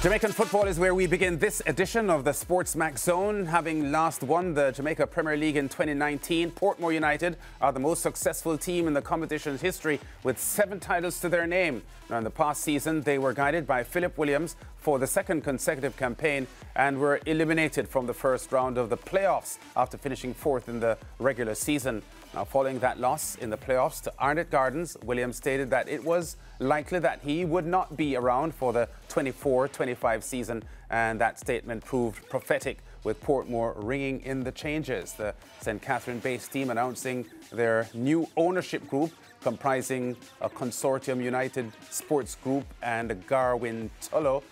Jamaican football is where we begin this edition of the SportsMax Zone. Having last won the Jamaica Premier League in 2019, Portmore United are the most successful team in the competition's history with 7 titles to their name. Now, in the past season, they were guided by Philip Williams for the second consecutive campaign and were eliminated from the first round of the playoffs after finishing 4th in the regular season. Now, following that loss in the playoffs to Arnett Gardens, Williams stated that it was likely that he would not be around for the 24-25 season, and that statement proved prophetic, with Portmore ringing in the changes. The St. Catherine-based team announcing their new ownership group comprising a Consortium United Sports Group and Garwin Tullow.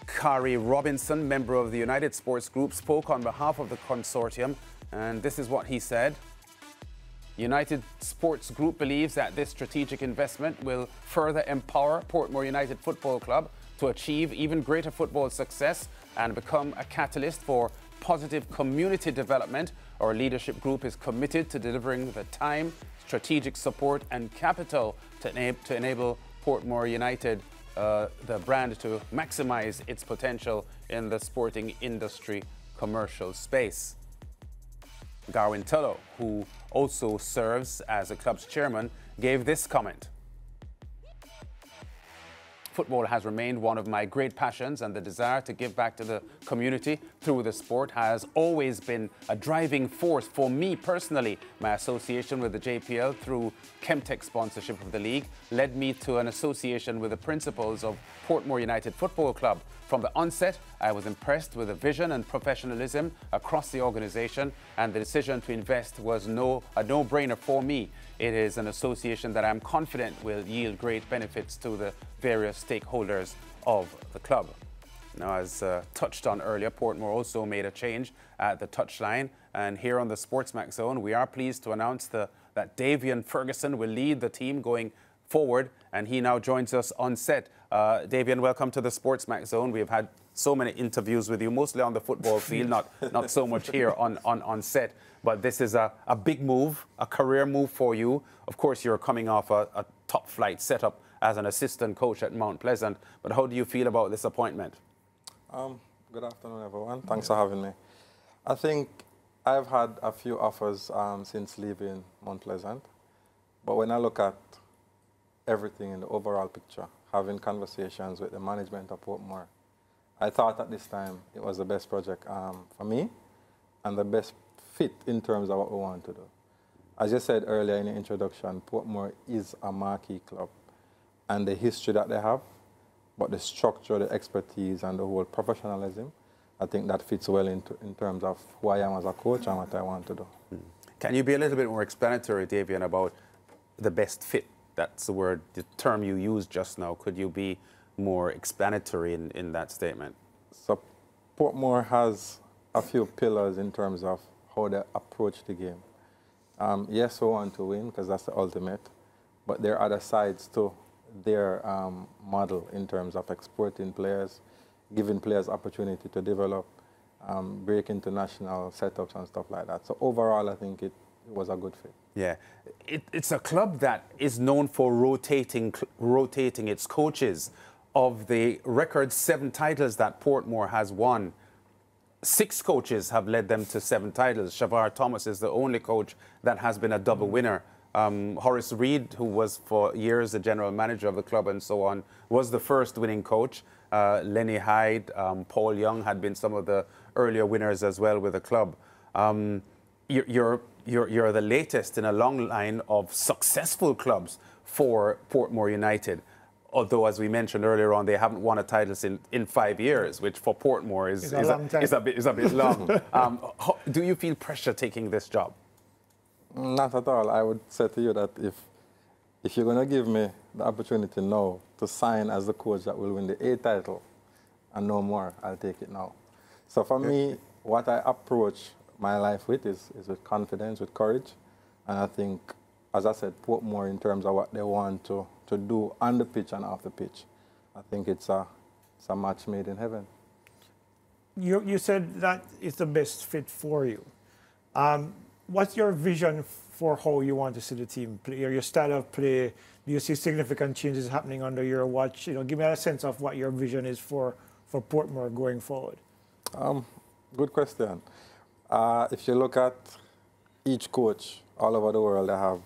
Kari Robinson, member of the United Sports Group, spoke on behalf of the consortium, and this is what he said. United Sports Group believes that this strategic investment will further empower Portmore United Football Club to achieve even greater football success and become a catalyst for positive community development. Our leadership group is committed to delivering the time, strategic support and capital to enable Portmore United, the brand, to maximize its potential in the sporting industry commercial space. Garwin Tullow, who also serves as the club's chairman, gave this comment. Football has remained one of my great passions, and the desire to give back to the community through the sport has always been a driving force for me personally. My association with the JPL through Chemtech sponsorship of the league led me to an association with the principals of Portmore United Football Club. From the onset, I was impressed with the vision and professionalism across the organization, and the decision to invest was a no-brainer for me. It is an association that I'm confident will yield great benefits to the various stakeholders of the club. Now, as touched on earlier, Portmore also made a change at the touchline, and here on the SportsMax Zone, we are pleased to announce that Davian Ferguson will lead the team going forward, and he now joins us on set. Davian, welcome to the SportsMax Zone. We've had so many interviews with you, mostly on the football field, not so much here on set. But this is a big move, a career move for you. Of course, you're coming off a top-flight setup as an assistant coach at Mount Pleasant. But how do you feel about this appointment? Good afternoon, everyone. Thanks for having me. I think I've had a few offers since leaving Mount Pleasant. But when I look at everything in the overall picture, having conversations with the management of Portmore, I thought at this time it was the best project for me and the best fit in terms of what we want to do. As you said earlier in the introduction, Portmore is a marquee club, and the history that they have, but the structure, the expertise, and the whole professionalism, I think that fits well in terms of who I am as a coach and what I want to do. Can you be a little bit more explanatory, Davian, about the best fit? That's the word, the term you used just now. Could you be more explanatory in that statement? So Portmore has a few pillars in terms of how they approach the game. Yes, we want to win because that's the ultimate, but there are other sides to their model in terms of exporting players, giving players opportunity to develop, break into national setups and stuff like that. So overall, I think it was a good fit. Yeah, it's a club that is known for rotating its coaches. Of the record 7 titles that Portmore has won, 6 coaches have led them to 7 titles. Shavar Thomas is the only coach that has been a double winner. Horace Reed, who was for years the general manager of the club and so on, was the first winning coach. Lenny Hyde, Paul Young had been some of the earlier winners as well with the club. You're the latest in a long line of successful clubs for Portmore United. Although, as we mentioned earlier on, they haven't won a title in 5 years, which for Portmore is a bit long. Do you feel pressure taking this job? Not at all. I would say to you that if you're going to give me the opportunity now to sign as the coach that will win the A title and no more, I'll take it now. So for me, what I approach my life with is with confidence, with courage. And I think, as I said, Portmore in terms of what they want to do on the pitch and off the pitch, I think it's a match made in heaven. You said that it's the best fit for you. What's your vision for how you want to see the team play, or your style of play? Do you see significant changes happening under your watch? You know, give me a sense of what your vision is for for Portmore going forward? Good question. If you look at each coach all over the world, they have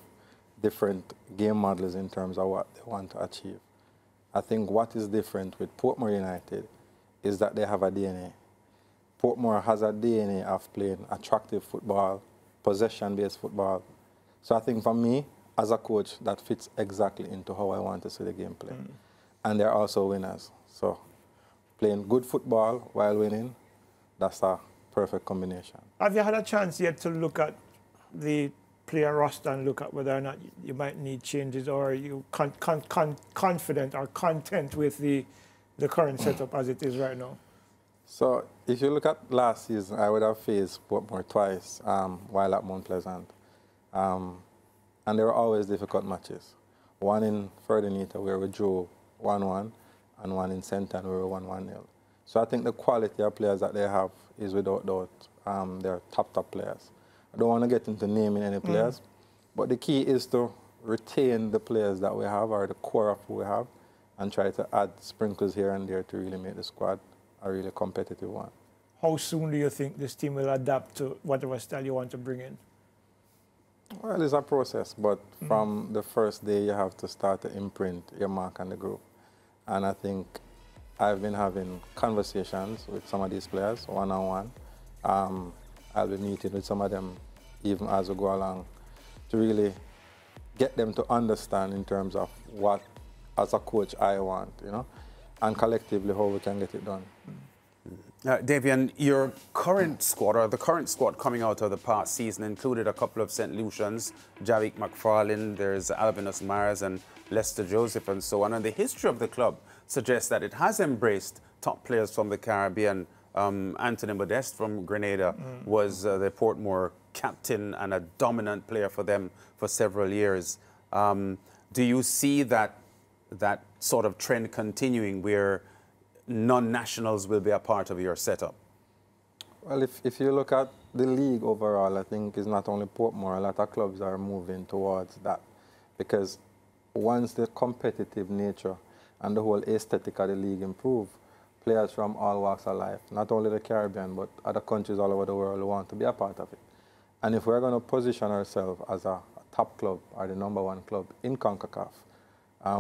different game models in terms of what they want to achieve. I think what is different with Portmore United is that they have a DNA. Portmore has a DNA of playing attractive football, possession-based football. So I think for me, as a coach, that fits exactly into how I want to see the game play. And they're also winners. So playing good football while winning, that's a perfect combination. Have you had a chance yet to look at the player roster and look at whether or not you might need changes, or are you confident or content with the current setup as it is right now? So if you look at last season, I would have faced Portmore twice while at Mount Pleasant. And they were always difficult matches. One in Ferguson where we drew 1-1, and one in Senton where we won 1-0. So I think the quality of players that they have is without doubt. They're top players. I don't want to get into naming any players, but the key is to retain the players that we have, or the core of who we have, and try to add sprinkles here and there to really make the squad a really competitive one. How soon do you think this team will adapt to whatever style you want to bring in? Well, it's a process, but from the first day you have to start to imprint your mark on the group. And I think I've been having conversations with some of these players one-on-one. I'll be meeting with some of them even as we go along to really get them to understand in terms of what, as a coach, I want, you know, and collectively how we can get it done. Davian, your current squad, or the current squad coming out of the past season, included a couple of St. Lucians, Javik McFarlane, there's Alvinus Mars and Lester Joseph and so on. And the history of the club suggests that it has embraced top players from the Caribbean. Anthony Modeste from Grenada was the Portmore captain and a dominant player for them for several years. Do you see that sort of trend continuing where non-nationals will be a part of your setup? Well, if you look at the league overall, I think it's not only Portmore, a lot of clubs are moving towards that. Because once the competitive nature and the whole aesthetic of the league improve, players from all walks of life, not only the Caribbean, but other countries all over the world want to be a part of it. And if we're going to position ourselves as a top club or the #1 club in CONCACAF,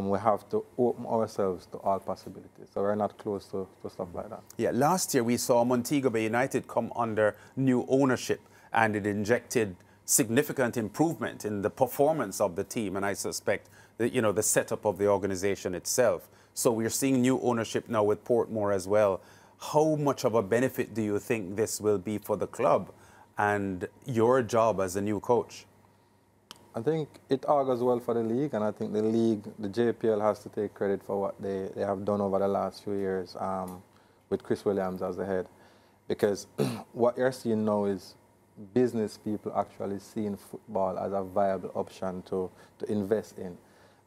we have to open ourselves to all possibilities. So we're not close to stuff like that. Yeah, last year we saw Montego Bay United come under new ownership, and it injected significant improvement in the performance of the team, and I suspect that, you know, the setup of the organization itself. So we're seeing new ownership now with Portmore as well. How much of a benefit do you think this will be for the club and your job as a new coach? I think it augurs well for the league, and I think the league, the JPL, has to take credit for what they have done over the last few years with Chris Williams as the head. Because what you're seeing now is business people actually seeing football as a viable option to invest in.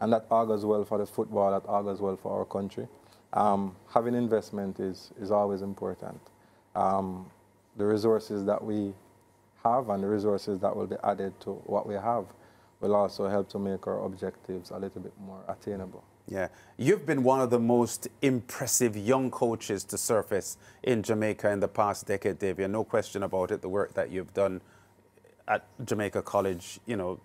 And that augurs well for the football, that augurs well for our country. Having investment is always important. The resources that we have and the resources that will be added to what we have will also help to make our objectives a little bit more attainable. Yeah, you've been one of the most impressive young coaches to surface in Jamaica in the past decade, Davian. No question about it. The work that you've done at Jamaica College, you know,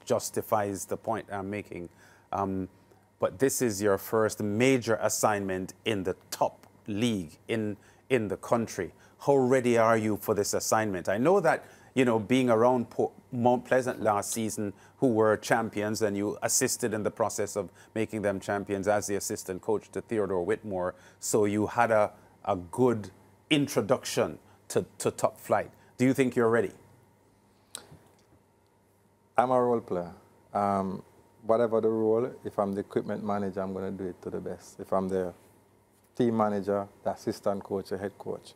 justifies the point I'm making. But this is your first major assignment in the top league in the country. How ready are you for this assignment? I know that, you know, being around Mount Pleasant last season, who were champions, and you assisted in the process of making them champions as the assistant coach to Theodore Whitmore, so you had a good introduction to top flight. Do you think you're ready? I'm a role player. Whatever the role, if I'm the equipment manager, I'm going to do it to the best. If I'm the team manager, the assistant coach, the head coach.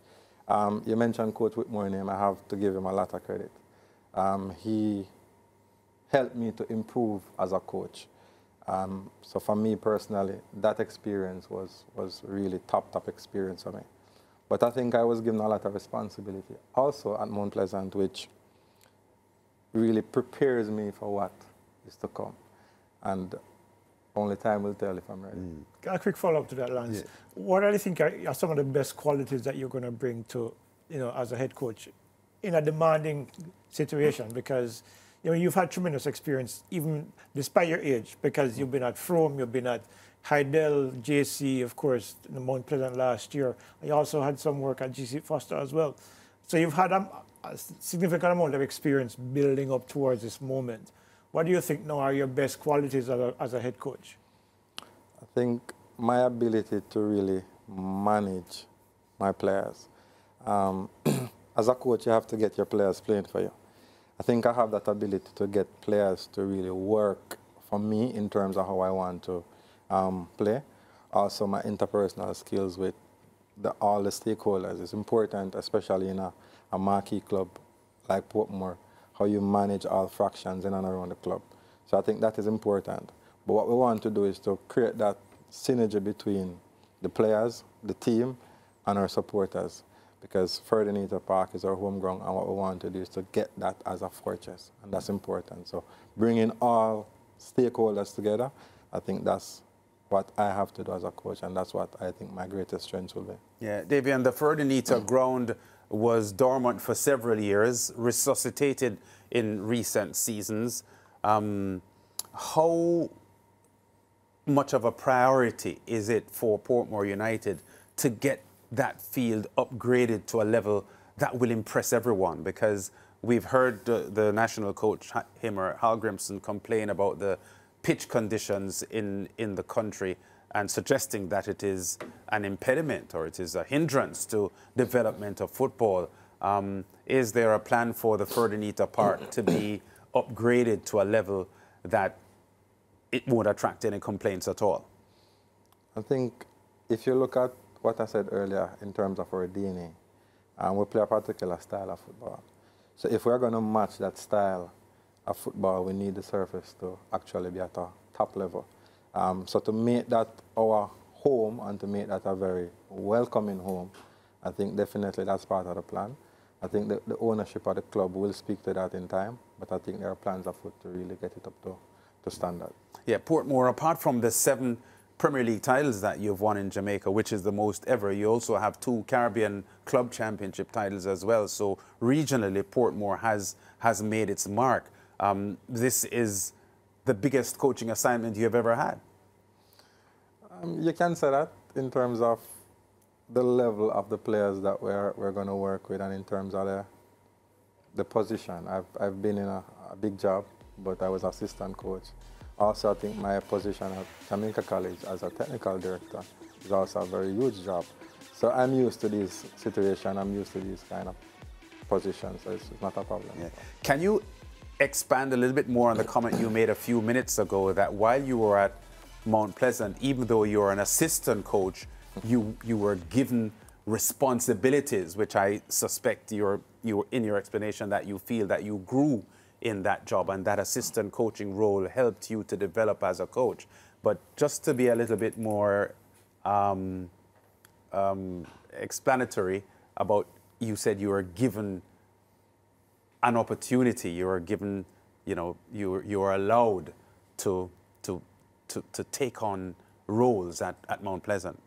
You mentioned Coach Whitmore's name. I have to give him a lot of credit. He helped me to improve as a coach. So for me personally, that experience was really top experience for me. But I think I was given a lot of responsibility also at Mount Pleasant, which really prepares me for what is to come. And only time will tell if I'm ready. A quick follow-up to that, Lance. Yeah. What do you think are some of the best qualities that you're going to bring to, as a head coach in a demanding situation? Because, you've had tremendous experience, even despite your age, because you've been at Frome, you've been at Heidel, JC, of course, in Mount Pleasant last year. You also had some work at GC Foster as well. So you've had a significant amount of experience building up towards this moment. What do you think now are your best qualities as a head coach? I think my ability to really manage my players. As a coach, you have to get your players playing for you. I think I have that ability to get players to really work for me in terms of how I want to play. Also, my interpersonal skills with all the stakeholders is important, especially in a marquee club like Portmore, how you manage all fractions in and around the club. So I think that is important. But what we want to do is to create that synergy between the players, the team, and our supporters. Because Ferguson Park is our home ground, and what we want to do is to get that as a fortress, and that's important. So bringing all stakeholders together, I think that's what I have to do as a coach, and that's what I think my greatest strength will be. Yeah, Davian, the Ferguson ground was dormant for several years, resuscitated in recent seasons. How much of a priority is it for Portmore United to get that field upgraded to a level that will impress everyone? Because we've heard the national coach, Himmer Hallgrimsson, complain about the pitch conditions in the country and suggesting that it is an impediment or it is a hindrance to development of football. Is there a plan for the Ferguson Park to be upgraded to a level that it won't attract any complaints at all? I think if you look at what I said earlier in terms of our DNA, we play a particular style of football. So if we're going to match that style of football, we need the surface to actually be at a top level. So to make that our home and to make that a very welcoming home, I think definitely that's part of the plan. I think the ownership of the club will speak to that in time, but I think there are plans afoot to really get it up to standard. Yeah, Portmore, apart from the 7 Premier League titles that you've won in Jamaica, which is the most ever, you also have 2 Caribbean Club Championship titles as well. So regionally, Portmore has made its mark. This is the biggest coaching assignment you've ever had. You can say that in terms of the level of the players that we're going to work with, and in terms of the position. I've been in a big job, but I was assistant coach. Also, I think my position at Jamaica College as a technical director is also a very huge job. So I'm used to this situation. I'm used to these kind of positions, so it's not a problem. Yeah. Can you expand a little bit more on the comment you made a few minutes ago that while you were at Mount Pleasant, even though you were an assistant coach, you were given responsibilities, which I suspect you were in your explanation that you feel that you grew in that job and that assistant coaching role helped you to develop as a coach. But just to be a little bit more explanatory about, you said you were given an opportunity, you were given, you were allowed to take on roles at Mount Pleasant.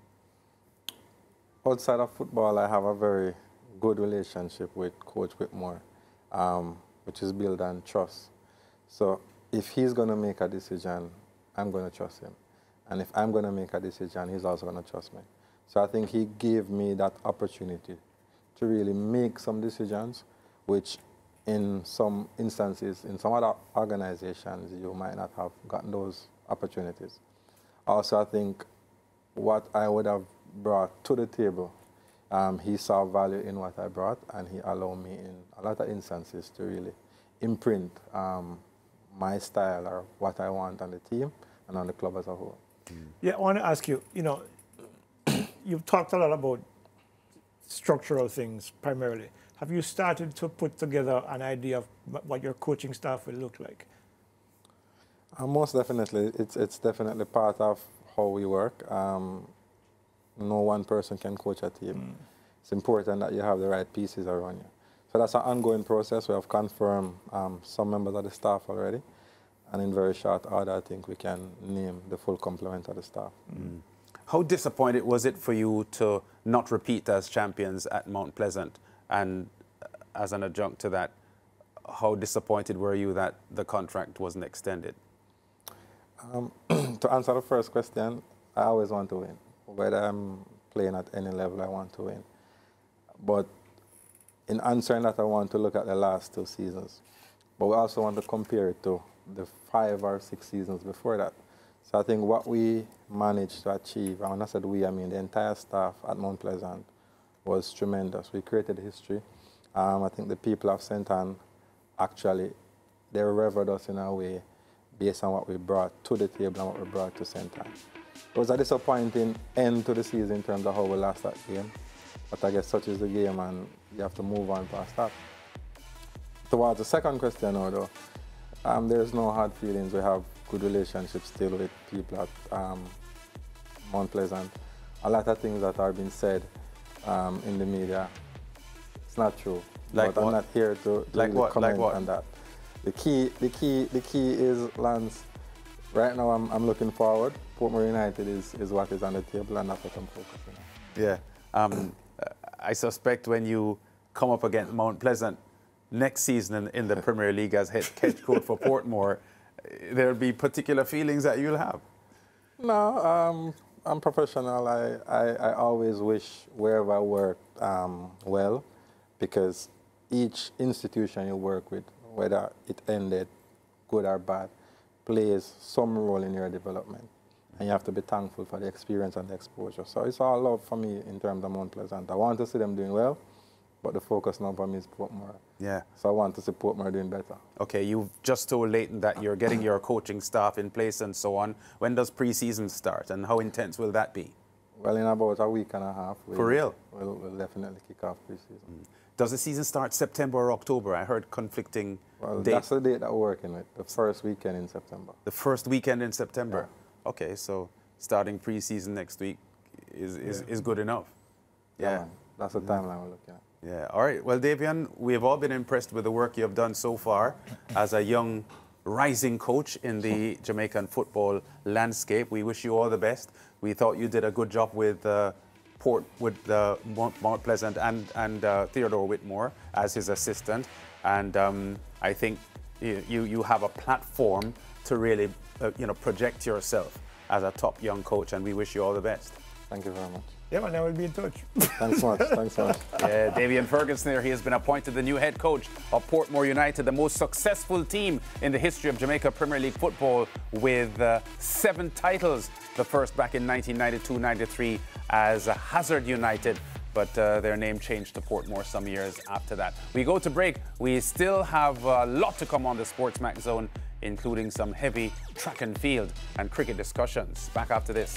Outside of football, I have a very good relationship with Coach Whitmore, which is built on trust. So if he's going to make a decision, I'm going to trust him. And if I'm going to make a decision, he's also going to trust me. So I think he gave me that opportunity to really make some decisions, which in some instances, in some other organizations, you might not have gotten those opportunities. Also, I think what I would have brought to the table, he saw value in what I brought, and he allowed me in a lot of instances to really imprint my style or what I want on the team and on the club as a whole. Yeah, I want to ask you, you've talked a lot about structural things primarily. Have you started to put together an idea of what your coaching staff will look like? Most definitely. It's definitely part of how we work. No one person can coach a team. It's important that you have the right pieces around you. So that's an ongoing process. We have confirmed some members of the staff already. And in very short order, I think we can name the full complement of the staff. Mm. How disappointed was it for you to not repeat as champions at Mount Pleasant? And as an adjunct to that, how disappointed were you that the contract wasn't extended? To answer the first question, I always want to win. Whether I'm playing at any level, I want to win. But in answering that, I want to look at the last 2 seasons. But we also want to compare it to the 5 or 6 seasons before that. So I think what we managed to achieve, and when I said we, I mean the entire staff at Mount Pleasant, was tremendous. We created history. I think the people of St. Ann, actually, they revered us in a way based on what we brought to the table and what we brought to St. Ann. It was a disappointing end to the season in terms of how we lost that game. But I guess such is the game, and you have to move on past that. Towards the second question, though, there's no hard feelings. We have good relationships still with people at Mount Pleasant. A lot of things that are being said in the media, it's not true. Like but what? I'm not here to really comment on that. The key is, Lance, right now I'm looking forward. Portmore United is what is on the table, and that's what I'm focusing on. Yeah. I suspect when you come up against Mount Pleasant next season in the Premier League as head coach for Portmore, there'll be particular feelings that you'll have. No, I'm professional. I always wish wherever I work well, because each institution you work with, whether it ended good or bad, plays some role in your development. And you have to be thankful for the experience and the exposure. So it's all love for me in terms of Mount Pleasant. I want to see them doing well, but the focus now for me is Portmore. Yeah. So I want to see Portmore doing better. Okay, you've just told Leighton that you're getting your coaching staff in place and so on. When does pre-season start, and how intense will that be? Well, in about a week and a half. For real? We'll definitely kick off pre-season. Does the season start September or October? I heard conflicting dates. That's the date that we're working with, the first weekend in September. The first weekend in September? Yeah. Okay, so starting pre-season next week is good enough. Yeah. That's the timeline we're looking at. Yeah, all right. Well, Davian, we've all been impressed with the work you've done so far as a young rising coach in the Jamaican football landscape. We wish you all the best. We thought you did a good job with Mount Pleasant and Theodore Whitmore as his assistant. And I think you have a platform to really project yourself as a top young coach, and we wish you all the best. Thank you very much. Yeah, man, I will be in touch. Thanks so much. Thanks so much. Davian Ferguson there. He has been appointed the new head coach of Portmore United, the most successful team in the history of Jamaica Premier League football, with 7 titles. The first back in 1992-93 as Hazard United, but their name changed to Portmore some years after that. We go to break. We still have a lot to come on the SportsMax Zone, including some heavy track and field and cricket discussions. Back after this.